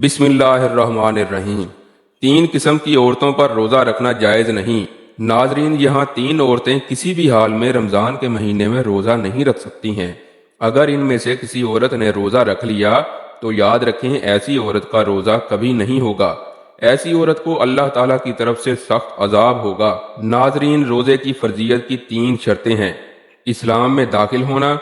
بسم اللہ الرحمن الرحیم۔ 3 قسم کی عورتوں پر روزہ رکھنا جائز نہیں۔ ناظرین، یہاں 3 عورتیں کسی بھی حال میں رمضان کے مہینے میں روزہ نہیں رکھ سکتی ہیں۔ اگر ان میں سے کسی عورت نے روزہ رکھ لیا تو یاد رکھیں ایسی عورت کا روزہ کبھی نہیں ہوگا۔ ایسی عورت کو اللہ تعالیٰ کی طرف سے سخت عذاب ہوگا۔ ناظرین، روزے کی فرضیت کی 3 شرطیں ہیں۔ اسلام میں داخل ہونا،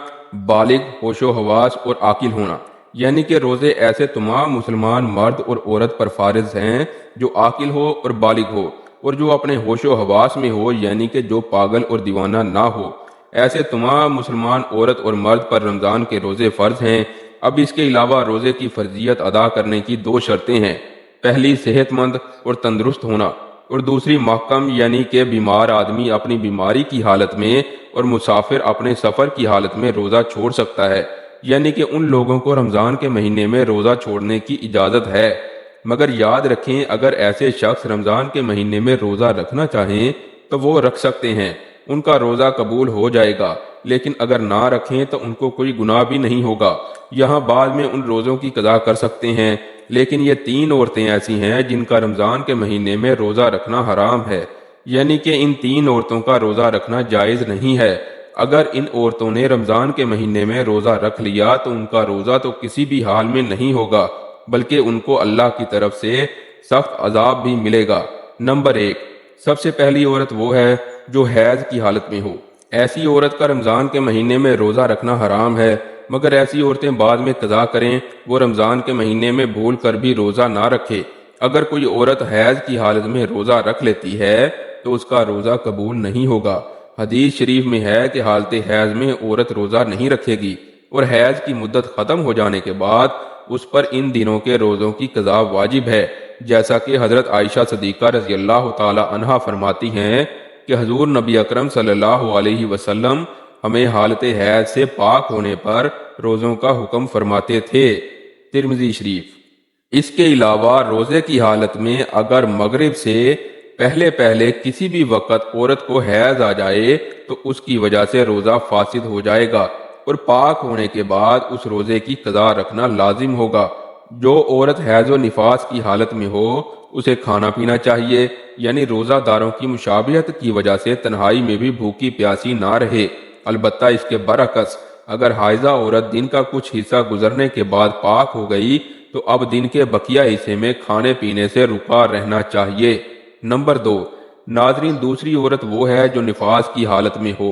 بالغ، ہوش و حواس اور عاقل ہونا، یعنی کہ روزے ایسے تمام مسلمان مرد اور عورت پر فارض ہیں جو عاقل ہو اور بالغ ہو، اور جو اپنے ہوش و حواس میں ہو، یعنی کہ جو پاگل اور دیوانہ نہ ہو۔ ایسے تمام مسلمان عورت اور مرد پر رمضان کے روزے فرض ہیں۔ اب اس کے علاوہ روزے کی فرضیت ادا کرنے کی 2 شرطیں ہیں۔ پہلی، صحت مند اور تندرست ہونا، اور دوسری، محکم، یعنی کہ بیمار آدمی اپنی بیماری کی حالت میں اور مسافر اپنے سفر کی حالت میں روزہ چھوڑ سکتا ہے، یعنی کہ ان لوگوں کو رمضان کے مہینے میں روزہ چھوڑنے کی اجازت ہے۔ مگر یاد رکھیں اگر ایسے شخص رمضان کے مہینے میں روزہ رکھنا چاہیں تو وہ رکھ سکتے ہیں، ان کا روزہ قبول ہو جائے گا، لیکن اگر نہ رکھیں تو ان کو کوئی گناہ بھی نہیں ہوگا۔ یہاں بعد میں ان روزوں کی قضا کر سکتے ہیں، لیکن یہ 3 عورتیں ایسی ہیں جن کا رمضان کے مہینے میں روزہ رکھنا حرام ہے، یعنی کہ ان 3 عورتوں کا روزہ رکھنا جائز نہیں ہے۔ اگر ان عورتوں نے رمضان کے مہینے میں روزہ رکھ لیا تو ان کا روزہ تو کسی بھی حال میں نہیں ہوگا، بلکہ ان کو اللہ کی طرف سے سخت عذاب بھی ملے گا۔ نمبر 1، سب سے پہلی عورت وہ ہے جو حیض کی حالت میں ہو۔ ایسی عورت کا رمضان کے مہینے میں روزہ رکھنا حرام ہے، مگر ایسی عورتیں بعد میں قضا کریں، وہ رمضان کے مہینے میں بھول کر بھی روزہ نہ رکھے۔ اگر کوئی عورت حیض کی حالت میں روزہ رکھ لیتی ہے تو اس کا روزہ قبول نہیں ہوگا۔ حدیث شریف میں ہے کہ حالت حیض میں عورت روزہ نہیں رکھے گی، اور حیض کی مدت ختم ہو جانے کے بعد اس پر ان دنوں کے روزوں کی قضا واجب ہے، جیسا کہ حضرت عائشہ صدیقہ رضی اللہ تعالی عنہا فرماتی ہیں کہ حضور نبی اکرم صلی اللہ علیہ وسلم ہمیں حالت حیض سے پاک ہونے پر روزوں کا حکم فرماتے تھے۔ ترمذی شریف۔ اس کے علاوہ روزے کی حالت میں اگر مغرب سے پہلے کسی بھی وقت عورت کو حیض آ جائے تو اس کی وجہ سے روزہ فاسد ہو جائے گا، اور پاک ہونے کے بعد اس روزے کی قضا رکھنا لازم ہوگا۔ جو عورت حیض و نفاس کی حالت میں ہو اسے کھانا پینا چاہیے، یعنی روزہ داروں کی مشابہت کی وجہ سے تنہائی میں بھی بھوکی پیاسی نہ رہے۔ البتہ اس کے برعکس اگر حائضہ عورت دن کا کچھ حصہ گزرنے کے بعد پاک ہو گئی تو اب دن کے بقیہ حصے میں کھانے پینے سے رکا رہنا چاہیے۔ نمبر 2، ناظرین، دوسری عورت وہ ہے جو نفاس کی حالت میں ہو۔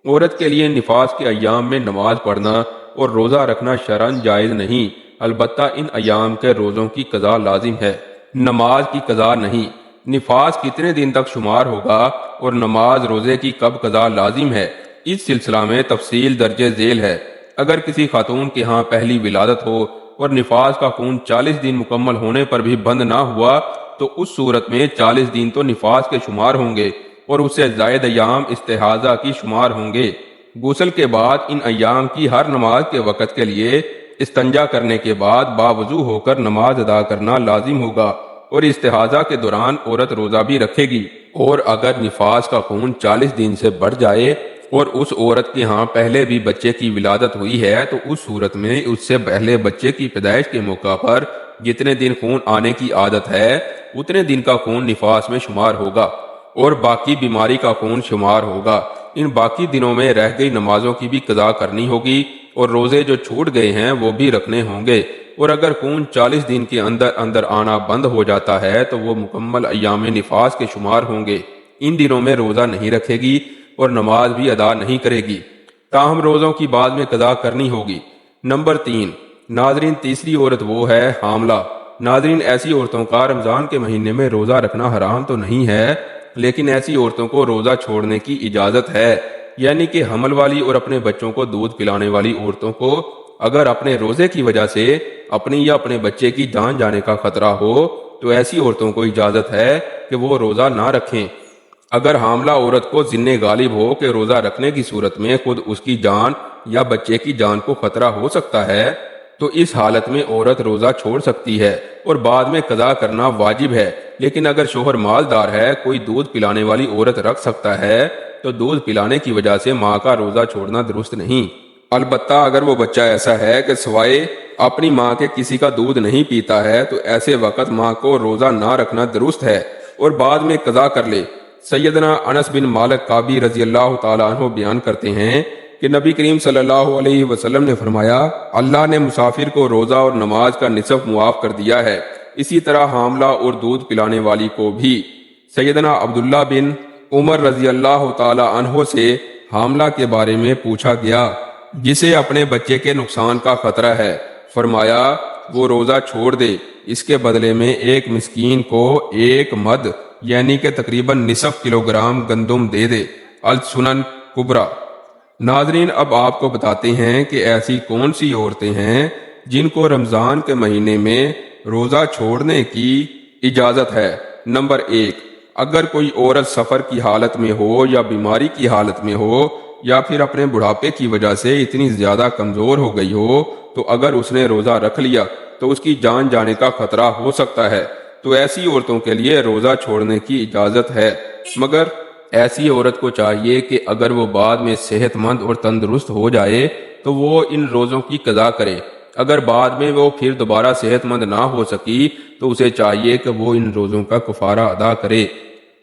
عورت کے لیے نفاس کے ایام میں نماز پڑھنا اور روزہ رکھنا شرعاً جائز نہیں، البتہ ان ایام کے روزوں کی قضا لازم ہے، نماز کی قضا نہیں۔ نفاس کتنے دن تک شمار ہوگا اور نماز روزے کی کب قضا لازم ہے، اس سلسلہ میں تفصیل درج ذیل ہے۔ اگر کسی خاتون کے ہاں پہلی ولادت ہو اور نفاس کا خون 40 دن مکمل ہونے پر بھی بند نہ ہوا تو اس صورت میں 40 دن تو نفاس کے شمار ہوں گے اور اس سے زائد ایام استحاضہ کی شمار ہوں گے۔ غسل کے بعد ان ایام کی ہر نماز کے وقت کے لیے استنجا کرنے کے بعد باوضو ہو کر نماز ادا کرنا لازم ہوگا، اور استحاضہ کے دوران عورت روزہ بھی رکھے گی۔ اور اگر نفاس کا خون 40 دن سے بڑھ جائے اور اس عورت کے ہاں پہلے بھی بچے کی ولادت ہوئی ہے تو اس صورت میں اس سے پہلے بچے کی پیدائش کے موقع پر جتنے دن خون آنے کی عادت ہے اتنے دن کا خون نفاس میں شمار ہوگا، اور باقی بیماری کا خون شمار ہوگا۔ ان باقی دنوں میں رہ گئی نمازوں کی بھی قضا کرنی ہوگی، اور روزے جو چھوٹ گئے ہیں وہ بھی رکھنے ہوں گے۔ اور اگر خون 40 دن کے اندر آنا بند ہو جاتا ہے تو وہ مکمل ایام نفاس کے شمار ہوں گے۔ ان دنوں میں روزہ نہیں رکھے گی اور نماز بھی ادا نہیں کرے گی، تاہم روزوں کی بعد میں قضا کرنی ہوگی۔ نمبر 3، ناظرین، تیسری عورت وہ ہے حاملہ۔ ناظرین، ایسی عورتوں کا رمضان کے مہینے میں روزہ رکھنا حرام تو نہیں ہے، لیکن ایسی عورتوں کو روزہ چھوڑنے کی اجازت ہے، یعنی کہ حمل والی اور اپنے بچوں کو دودھ پلانے والی عورتوں کو اگر اپنے روزے کی وجہ سے اپنی یا اپنے بچے کی جان جانے کا خطرہ ہو تو ایسی عورتوں کو اجازت ہے کہ وہ روزہ نہ رکھیں۔ اگر حاملہ عورت کو ذہن غالب ہو کہ روزہ رکھنے کی صورت میں خود اس کی جان یا بچے کی جان کو خطرہ ہو سکتا ہے تو اس حالت میں عورت روزہ چھوڑ سکتی ہے اور بعد میں قضا کرنا واجب ہے۔ لیکن اگر شوہر مالدار ہے، کوئی دودھ پلانے والی عورت رکھ سکتا ہے تو دودھ پلانے کی وجہ سے ماں کا روزہ چھوڑنا درست نہیں۔ البتہ اگر وہ بچہ ایسا ہے کہ سوائے اپنی ماں کے کسی کا دودھ نہیں پیتا ہے تو ایسے وقت ماں کو روزہ نہ رکھنا درست ہے اور بعد میں قضا کر لے۔ سیدنا انس بن مالک قابی رضی اللہ تعالیٰ عنہ بیان کرتے ہیں کہ نبی کریم صلی اللہ علیہ وسلم نے فرمایا، اللہ نے مسافر کو روزہ اور نماز کا نصف معاف کر دیا ہے، اسی طرح حاملہ اور دودھ پلانے والی کو بھی۔ سیدنا عبداللہ بن عمر رضی اللہ تعالی عنہ سے حاملہ کے بارے میں پوچھا گیا جسے اپنے بچے کے نقصان کا خطرہ ہے، فرمایا وہ روزہ چھوڑ دے، اس کے بدلے میں ایک مسکین کو 1 مد یعنی کہ تقریباً نصف کلوگرام گندم دے دے۔ السنن کبریٰ۔ ناظرین، اب آپ کو بتاتے ہیں کہ ایسی کون سی عورتیں ہیں جن کو رمضان کے مہینے میں روزہ چھوڑنے کی اجازت ہے۔ نمبر 1، اگر کوئی عورت سفر کی حالت میں ہو یا بیماری کی حالت میں ہو یا پھر اپنے بڑھاپے کی وجہ سے اتنی زیادہ کمزور ہو گئی ہو تو اگر اس نے روزہ رکھ لیا تو اس کی جان جانے کا خطرہ ہو سکتا ہے، تو ایسی عورتوں کے لیے روزہ چھوڑنے کی اجازت ہے، مگر ایسی عورت کو چاہیے کہ اگر وہ بعد میں صحت مند اور تندرست ہو جائے تو وہ ان روزوں کی قضا کرے۔ اگر بعد میں وہ پھر دوبارہ صحت مند نہ ہو سکی تو اسے چاہیے کہ وہ ان روزوں کا کفارہ ادا کرے،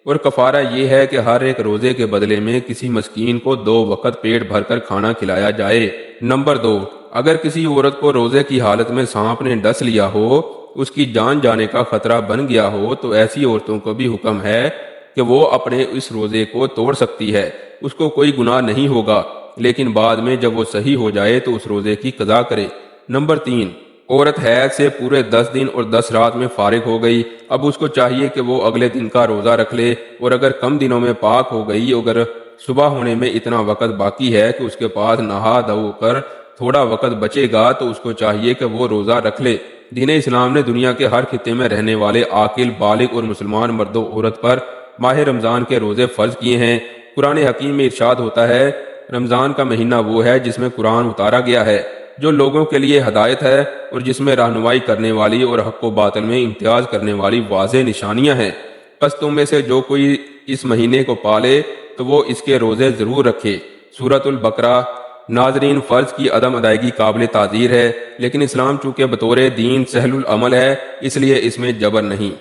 اور کفارہ یہ ہے کہ ہر ایک روزے کے بدلے میں کسی مسکین کو 2 وقت پیٹ بھر کر کھانا کھلایا جائے۔ نمبر 2، اگر کسی عورت کو روزے کی حالت میں سانپ نے ڈس لیا ہو، اس کی جان جانے کا خطرہ بن گیا ہو، تو ایسی عورتوں کو بھی حکم ہے کہ وہ اپنے اس روزے کو توڑ سکتی ہے، اس کو کوئی گناہ نہیں ہوگا، لیکن بعد میں جب وہ صحیح ہو جائے تو اس روزے کی قضا کرے۔ نمبر 3، عورت حیض سے پورے 10 دن اور 10 رات میں فارغ ہو گئی، اب اس کو چاہیے کہ وہ اگلے دن کا روزہ رکھ لے، اور اگر کم دنوں میں پاک ہو گئی، اگر صبح ہونے میں اتنا وقت باقی ہے کہ اس کے پاس نہا دھو کر تھوڑا وقت بچے گا تو اس کو چاہیے کہ وہ روزہ رکھ لے۔ دین اسلام نے دنیا کے ہر خطے میں رہنے والے عاقل، بالغ اور مسلمان مرد و عورت پر ماہ رمضان کے روزے فرض کیے ہیں۔ قرآن حکیم میں ارشاد ہوتا ہے، رمضان کا مہینہ وہ ہے جس میں قرآن اتارا گیا ہے، جو لوگوں کے لیے ہدایت ہے اور جس میں رہنمائی کرنے والی اور حق و باطل میں امتیاز کرنے والی واضح نشانیاں ہیں۔ پس تم میں سے جو کوئی اس مہینے کو پالے تو وہ اس کے روزے ضرور رکھے۔ سورۃ البقرہ۔ ناظرین، فرض کی عدم ادائیگی قابل تعذیر ہے، لیکن اسلام چونکہ بطور دین سہل العمل ہے، اس لیے اس میں جبر نہیں۔